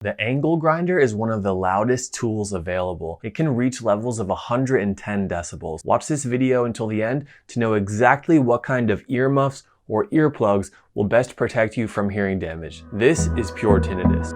The angle grinder is one of the loudest tools available. It can reach levels of 110 decibels. Watch this video until the end to know exactly what kind of earmuffs or earplugs will best protect you from hearing damage. This is pure tinnitus.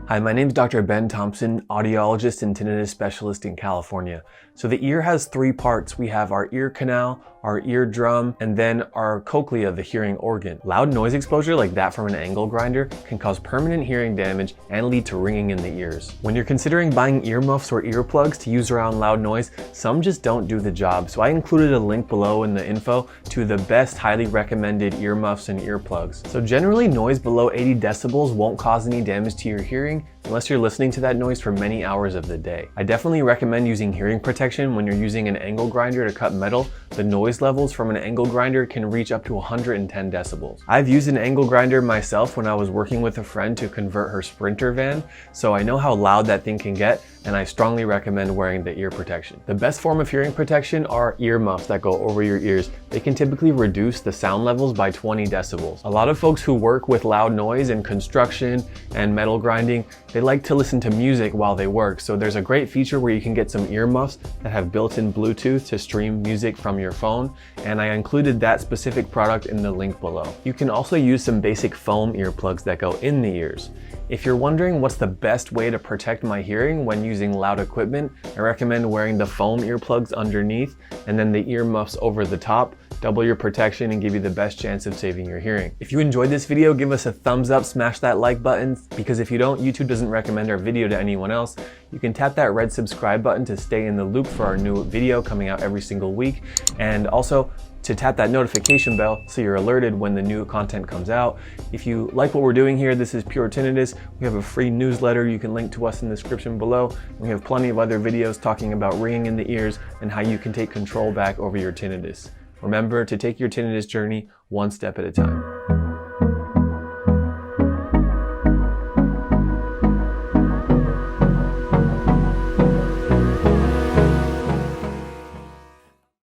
Hi, my name is Dr. Ben Thompson, audiologist and tinnitus specialist in California. So the ear has three parts. We have our ear canal, our eardrum, and then our cochlea, the hearing organ. Loud noise exposure like that from an angle grinder can cause permanent hearing damage and lead to ringing in the ears. When you're considering buying earmuffs or earplugs to use around loud noise, some just don't do the job. So I included a link below in the info to the best highly recommended earmuffs and earplugs. So generally noise below 80 decibels won't cause any damage to your hearing unless you're listening to that noise for many hours of the day. I definitely recommend using hearing protection when you're using an angle grinder to cut metal. The noise levels from an angle grinder can reach up to 110 decibels. I've used an angle grinder myself when I was working with a friend to convert her Sprinter van, so I know how loud that thing can get, and I strongly recommend wearing the ear protection. The best form of hearing protection are earmuffs that go over your ears. They can typically reduce the sound levels by 20 decibels. A lot of folks who work with loud noise in construction and metal grinding, they like to listen to music while they work, so there's a great feature where you can get some earmuffs that have built-in Bluetooth to stream music from your phone, and I included that specific product in the link below. You can also use some basic foam earplugs that go in the ears. If you're wondering what's the best way to protect my hearing when using loud equipment, I recommend wearing the foam earplugs underneath and then the earmuffs over the top. Double your protection and give you the best chance of saving your hearing. If you enjoyed this video, give us a thumbs up, smash that like button, because if you don't, YouTube doesn't recommend our video to anyone else. You can tap that red subscribe button to stay in the loop for our new video coming out every single week, and also to tap that notification bell so you're alerted when the new content comes out. If you like what we're doing here, this is Pure Tinnitus. We have a free newsletter. You can link to us in the description below. We have plenty of other videos talking about ringing in the ears and how you can take control back over your tinnitus. Remember to take your tinnitus journey one step at a time.